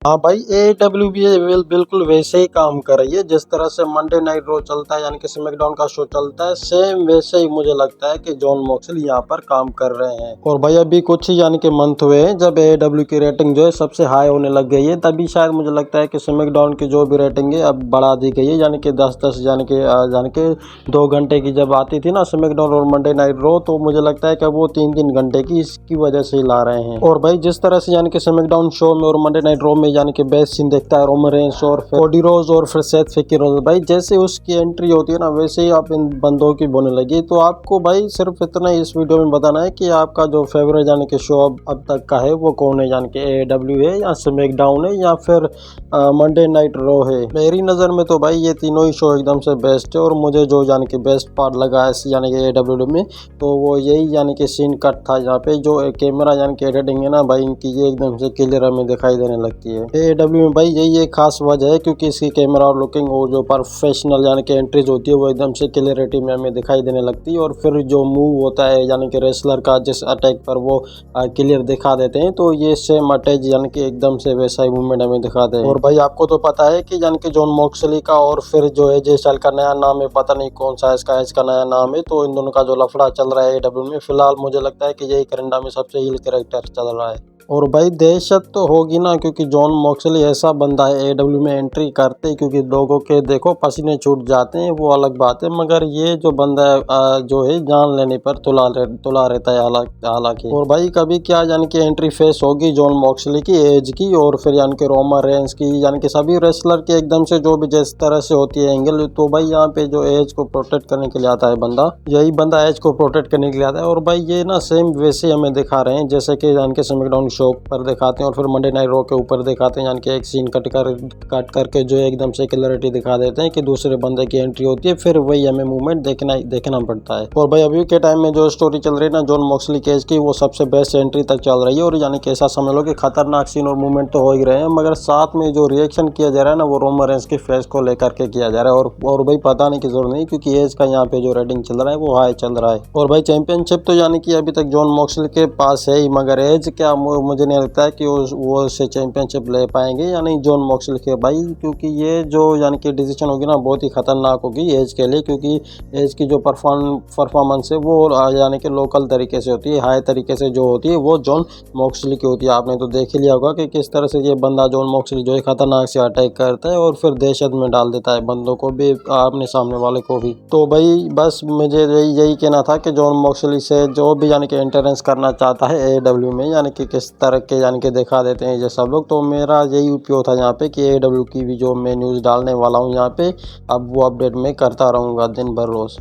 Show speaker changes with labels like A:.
A: हाँ भाई, AEW भी बिल्कुल वैसे ही काम कर रही है जिस तरह से मंडे नाइट रो चलता है, यानी कि स्मैकडाउन का शो चलता है, सेम वैसे ही मुझे लगता है कि जॉन मॉक्सली यहाँ पर काम कर रहे हैं। और भाई अभी कुछ ही यानी कि मंथ हुए हैं जब AEW की रेटिंग जो है सबसे हाई होने लग गई है, तभी शायद मुझे लगता है कि स्मैकडाउन की जो भी रेटिंग है अब बढ़ा दी गई है, यानी कि 10-10 यानी कि 2 घंटे की जब आती थी ना स्मैकडाउन और मंडे नाइट रो, तो मुझे लगता है कि वो 3-3 घंटे की इसकी वजह से ही ला रहे हैं। और भाई जिस तरह से यानी कि स्मैकडाउन शो में और मंडे नाइट रो में यानी कि बेस्ट सीन देखता है रोमन रेंस और फिर कोडी रोज और फिर सेथ फ्रीकिंग भाई, जैसे उसकी एंट्री होती है ना वैसे ही आप इन बंदों की बोलने लगी। तो आपको भाई सिर्फ इतना ही इस वीडियो में बताना है कि आपका जो फेवरेट यानी कि शो अब तक का है वो कौन है, यानी कि AEW है या स्मैकडाउन है या फिर मंडे नाइट रो है। मेरी नज़र में तो भाई ये तीनों ही शो एकदम से बेस्ट है, और मुझे जो यानी कि बेस्ट पार्ट लगा है यानी कि AEW में, तो वो यही यानी कि सीन कट था जहाँ पे जो कैमरा यानी कि एडिटिंग है ना भाई इनकी, ये एकदम से क्लियर हमें दिखाई देने लगती है। AEW में भाई यही एक खास वजह है क्योंकि इसकी कैमरा और लुकिंग और जो प्रोफेशनल यानी कि एंट्रीज होती है वो एकदम से क्लियरिटी में हमें दिखाई देने लगती है, और फिर जो मूव होता है यानी कि रेसलर का जिस अटैक पर वो क्लियर दिखा देते हैं, तो ये सेम अटैक यानी कि एकदम से वैसा ही मूवमेंट हमें दिखाते हैं। और भाई आपको तो पता है कि यानी कि जॉन मॉक्सली का और फिर जो एजे स्टाइल का नया नाम है, पता नहीं कौन सा इसका एज का नया नाम है, तो इन दोनों का जो लफड़ा चल रहा है AEW में फिलहाल मुझे लगता है कि यही करेंडा में सबसे हील कैरेक्टर चल रहा है। और भाई दहशत तो होगी ना, क्योंकि जॉन मॉक्सली ऐसा बंदा है AEW में एंट्री करते ही, क्योंकि लोगों के देखो पसीने छूट जाते हैं वो अलग बात है, मगर ये जो बंदा है जो है जान लेने पर तुला रहता है हालांकि। और भाई कभी क्या यानी कि एंट्री फेस होगी जॉन मॉक्सली की एज की, और फिर यानी कि रोमन रेंस की, यानी कि सभी रेसलर के एकदम से जो भी जिस तरह से होती है एंगल, तो भाई यहाँ पे जो एज को प्रोटेक्ट करने के लिए आता है बंदा, यही बंदा एज को प्रोटेक्ट करने के लिए आता है। और भाई ये ना सेम वैसे हमें दिखा रहे हैं जैसे कि यानी कि स्मैकडाउन शो पर दिखाते हैं और फिर मंडे नाइट रो के ऊपर दिखाते हैं, यानी कि एक सीन कट करके जो एकदम से क्लैरिटी दिखा देते हैं कि दूसरे बंदे की एंट्री होती है, फिर वही हमें मूवमेंट देखना पड़ता है। और भाई अभी के टाइम में जो स्टोरी चल रही है ना जॉन मॉक्सली केज की, वो सबसे बेस्ट एंट्री तक चल रही है, और यानी कि ऐसा समझ लो कि खतरनाक सीन और मूवमेंट तो हो ही रहे हैं, मगर साथ में जो रिएक्शन किया जा रहा है ना वो रोमन रेंस के फेस को लेकर के किया जा रहा है। और भाई पता नहीं की जरूरत नहीं, क्योंकि एज का यहाँ पे जो रेटिंग चल रहा है वो हाई चल रहा है। और भाई चैंपियनशिप तो यानी कि अभी तक जॉन मॉक्सली के पास है ही, मगर एज क्या मुझे नहीं लगता है कि वो से चैंपियनशिप ले पाएंगे, यानी जॉन मॉक्सली के भाई, क्योंकि ये जो यानी कि डिसीजन होगी ना बहुत ही खतरनाक होगी एज के लिए, क्योंकि एज की जो परफॉर्मेंस है वो यानी कि लोकल तरीके से होती है, हाई तरीके से जो होती है वो जॉन मॉक्सली की होती है। आपने तो देख ही लिया होगा कि किस तरह से ये बंदा जॉन मॉक्सली जो है खतरनाक से अटैक करता है और फिर दहशत में डाल देता है बंदों को भी, अपने सामने वाले को भी। तो भाई बस मुझे यही कहना था कि जॉन मॉक्सली से जो भी यानी कि एंट्रेंस करना चाहता है AEW में, यानी कि किस तरह के यानी कि दिखा देते हैं ये सब लोग, तो मेरा यही उपयोग था यहाँ पे कि AEW की भी जो मैं न्यूज़ डालने वाला हूँ यहाँ पे, अब वो अपडेट मैं करता रहूँगा दिन भर रोज़।